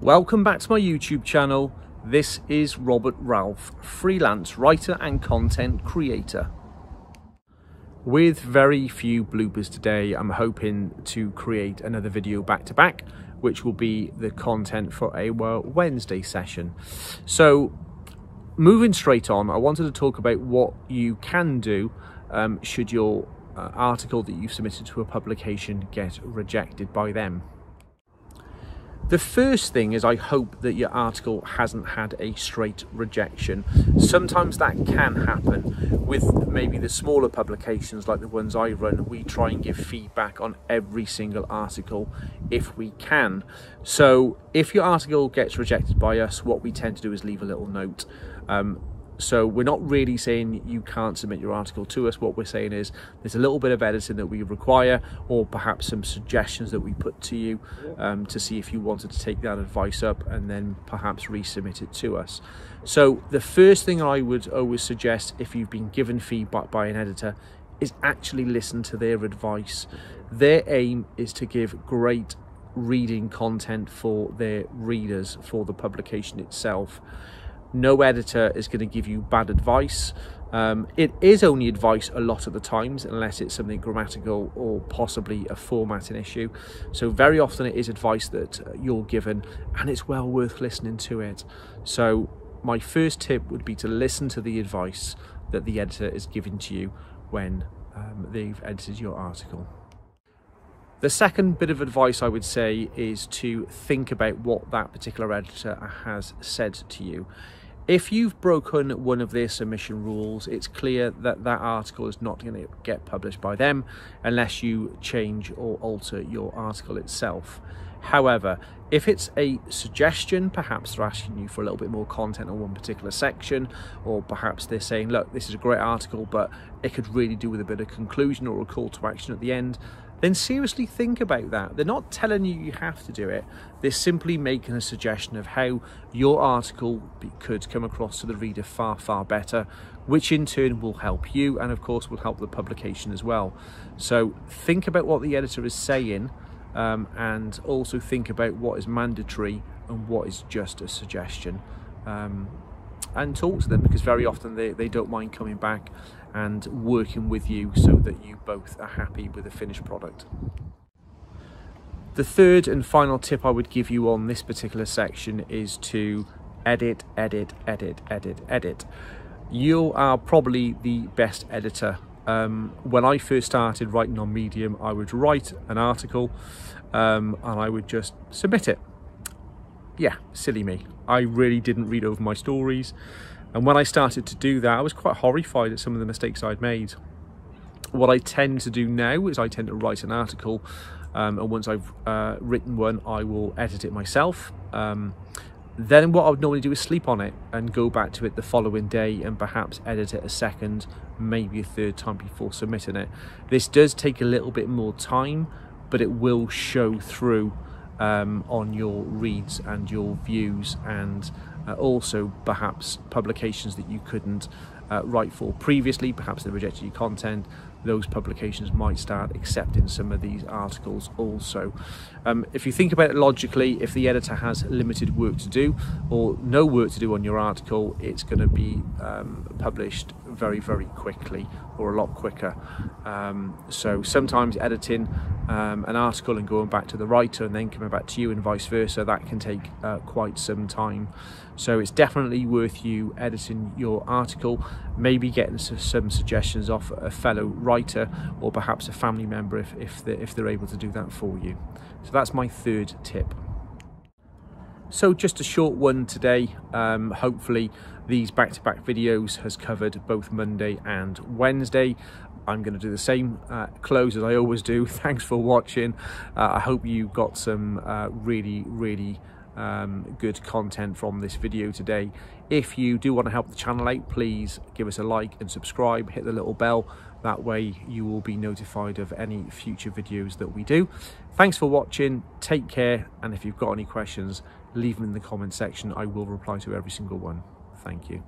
Welcome back to my YouTube channel. This is Robert Ralph, freelance writer and content creator. With very few bloopers today, I'm hoping to create another video back to back, which will be the content for a Wednesday session. So moving straight on, I wanted to talk about what you can do should your article that you've submitted to a publication get rejected by them. The first thing is I hope that your article hasn't had a straight rejection. Sometimes that can happen with maybe the smaller publications like the ones I run. We try and give feedback on every single article if we can. So if your article gets rejected by us, what we tend to do is leave a little note. So we're not really saying you can't submit your article to us. What we're saying is there's a little bit of editing that we require, or perhaps some suggestions that we put to you to see if you wanted to take that advice up and then perhaps resubmit it to us. So the first thing I would always suggest, if you've been given feedback by an editor, is actually listen to their advice. Their aim is to give great reading content for their readers, for the publication itself. No editor is going to give you bad advice. It is only advice a lot of the times, unless it's something grammatical or possibly a formatting issue. So very often it is advice that you're given, and it's well worth listening to it. So my first tip would be to listen to the advice that the editor is giving to you when they've edited your article. The second bit of advice I would say is to think about what that particular editor has said to you. If you've broken one of their submission rules, it's clear that that article is not going to get published by them unless you change or alter your article itself. However, if it's a suggestion, perhaps they're asking you for a little bit more content on one particular section, or perhaps they're saying, look, this is a great article, but it could really do with a bit of conclusion or a call to action at the end, then seriously think about that. They're not telling you you have to do it. They're simply making a suggestion of how your article could come across to the reader far, far better, which in turn will help you and of course will help the publication as well. So think about what the editor is saying, and also think about what is mandatory and what is just a suggestion. And talk to them, because very often they don't mind coming back and working with you so that you both are happy with the finished product. The third and final tip I would give you on this particular section is to edit, edit, edit, edit, edit. You are probably the best editor. When I first started writing on Medium, I would write an article and I would just submit it. Yeah, silly me. I really didn't read over my stories, and when I started to do that, I was quite horrified at some of the mistakes I'd made. What I tend to do now is I tend to write an article, and once I've written one, I will edit it myself. Then what I would normally do is sleep on it and go back to it the following day and perhaps edit it a second, maybe a third time before submitting it. This does take a little bit more time, but it will show through on your reads and your views, and also perhaps publications that you couldn't write for previously. Perhaps they rejected your content. Those publications might start accepting some of these articles also. If you think about it logically, if the editor has limited work to do or no work to do on your article, it's going to be published very, very quickly, or a lot quicker. So sometimes editing an article and going back to the writer and then coming back to you and vice versa, that can take quite some time. So it's definitely worth you editing your article, maybe getting some suggestions off a fellow writer or perhaps a family member if they're able to do that for you. So that's my third tip. So just a short one today. Hopefully these back-to-back videos has covered both Monday and Wednesday. I'm going to do the same close as I always do. Thanks for watching. I hope you got some really good content from this video today. If you do want to help the channel out, please give us a like and subscribe, hit the little bell. That way you will be notified of any future videos that we do. Thanks for watching, take care, and if you've got any questions, leave them in the comment section. I will reply to every single one. Thank you.